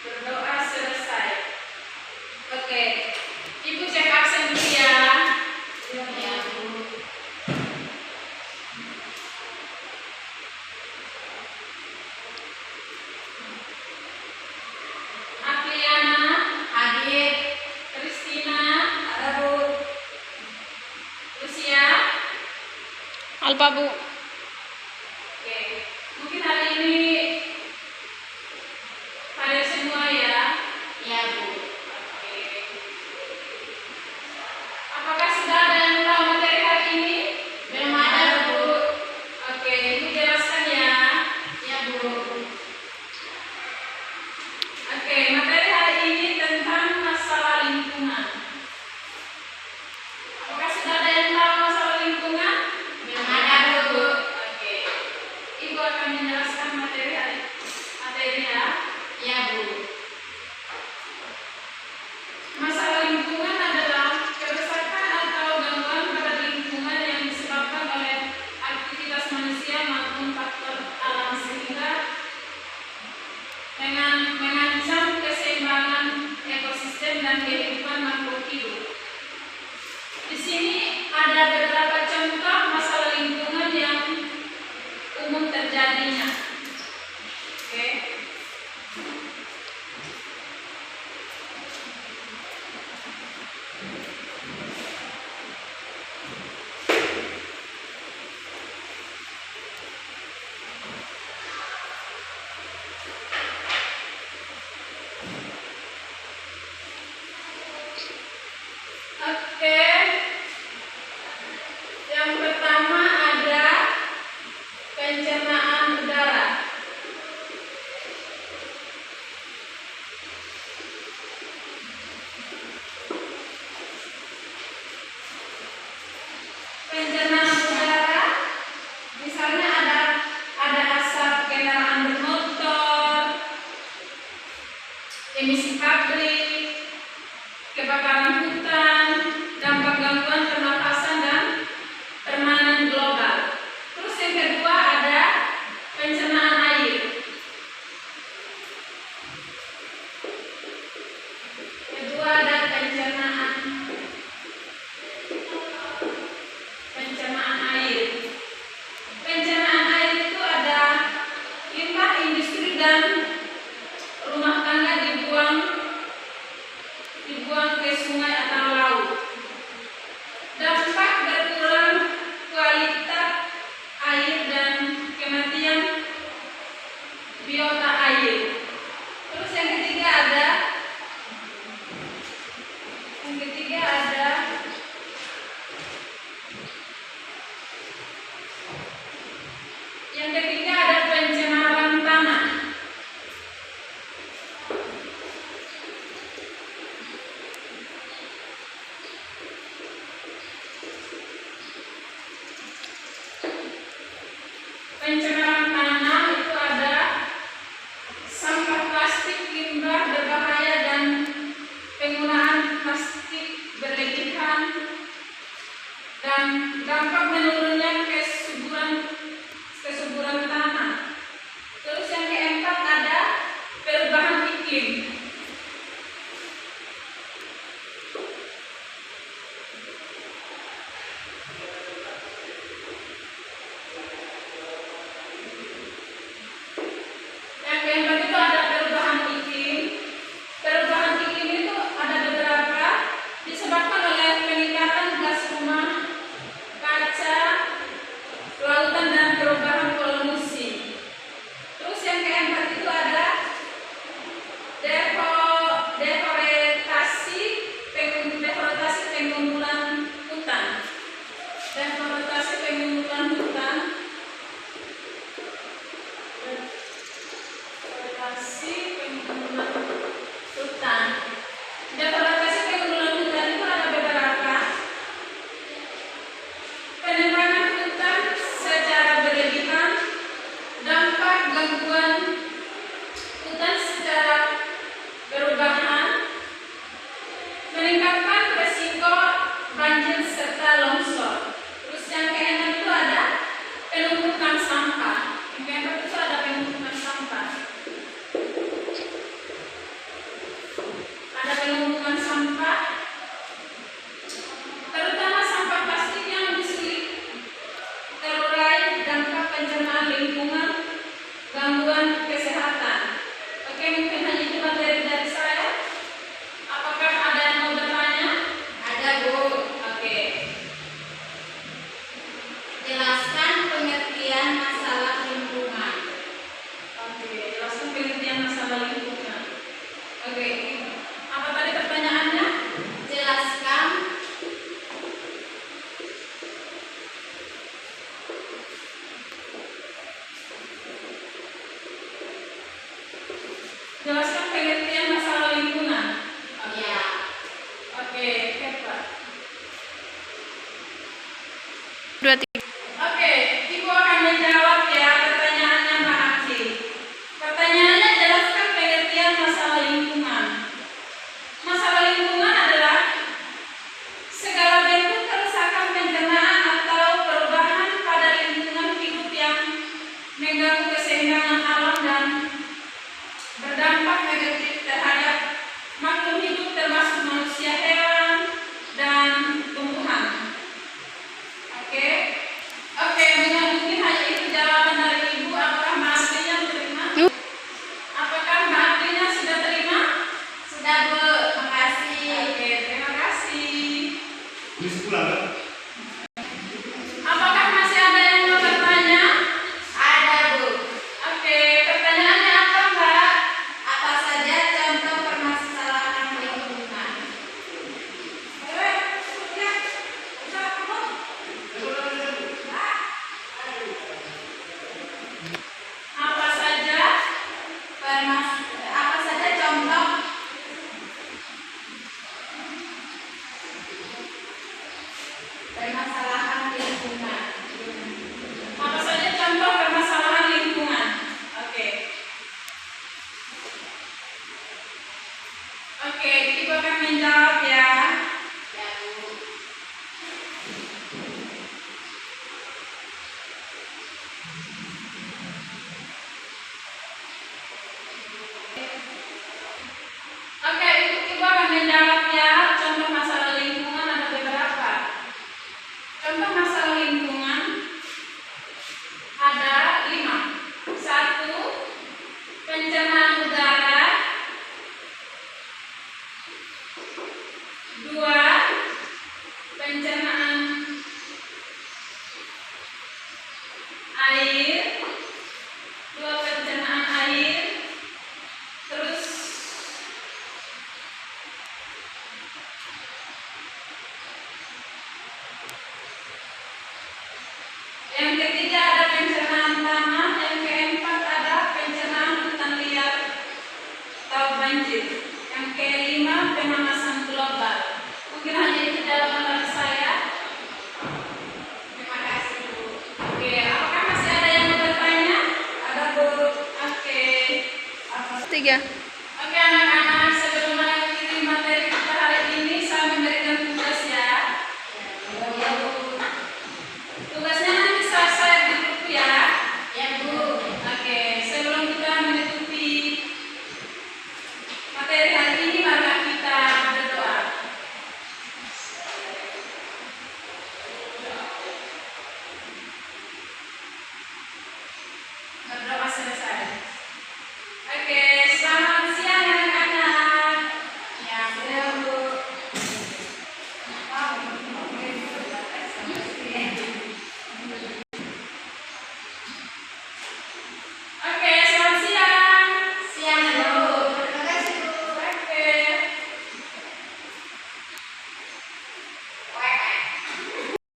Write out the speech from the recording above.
Berdoa selesai. Oke, Ibu cek absen dulu ya. Ya, Bu. Apliana hadir. Kristina ada, Bu. Lucia. Alpa, Bu. Oke, mungkin hari ini hadir semua ya. Ya, Bu. Oke. Apakah sudah ada yang tahu materi hari ini? Belum ada, Bu. Oke, Ibu jelaskan ya. Ya, Bu. Oke, materi hari ini tentang masalah lingkungan. Apakah sudah ada yang tahu masalah lingkungan? Belum ada, Bu. Oke, Ibu akan menjelaskan materi ya. Ya, Bu. Masalah lingkungan adalah kerusakan atau gangguan pada lingkungan yang disebabkan oleh aktivitas manusia maupun faktor alam sehingga mengancam keseimbangan ekosistem dan kehidupan makhluk hidup. Di sini ada beberapa contoh masalah lingkungan yang umum terjadinya. Oke. Oke. Yang pertama ada pencernaan udara. Pencernaan udara misalnya ada asap kendaraan bermotor, emisi pabrik, kebakaran hutan, dampak gangguan pernapasan dan permainan global. Terus yang kedua ada pencernaan air. Kedua ada pencernaan air. Pencernaan air itu ada limbah industri dan rumah tangga dibuang ke sungai atau laut. Dampak berkurang kualitas air dan kematian biota air. Terus yang ketiga ada pencemaran tanah. Pencemaran tanah itu ada sampah plastik, limbah berbahaya dan penggunaan plastik berlebihan dan dampak menurunnya kesuburan tanah. Terus yang keempat ada perubahan iklim. Yang keempat itu ada perubahan iklim. Perubahan iklim itu ada beberapa disebabkan oleh peningkatan gas rumah kaca, lautan dan perubahan polusi. Terus yang keempat itu ada berdampak negatif terhadap makhluk hidup termasuk manusia, hewan, dan tumbuhan. Oke, mungkin hanya itu jawaban dari Ibu. Apakah Mbak Aprinya terima? Apakah Mbak Aprinya sudah terima? Sudah, Bu. Makasih. Oke, terima kasih. Bisa pulang kan? Apakah masih ada yang mau bertanya? Ada, Bu. Oke, pertanyaannya apa, Mbak? Apa saja contoh permasalahan lingkungan? Apa saja? Apa saja contoh permasalahan lingkungan? Apa saja contoh permasalahan lingkungan? Oke. Oke, Ibu akan menjawab ya. Ya, Bu. Oke, Ibu akan menjawab ya. Contoh masalah lingkungan ada beberapa. Contoh masalah lingkungan ada 5. 1. Pencemaran udara. 2. Pencemaran air. 2. Pencemaran air. Terus yang ketiga ada pencernaan tanah, yang keempat ada pencernaan hutan liar atau banjir, yang kelima pemanasan global. Mungkin hanya itu jawaban dari saya. Terima kasih, Bu. Oke, apakah masih ada yang mau bertanya? Ada, Bu. Oke. Tiga. Oke anak-anak, sebelum mengakhiri materi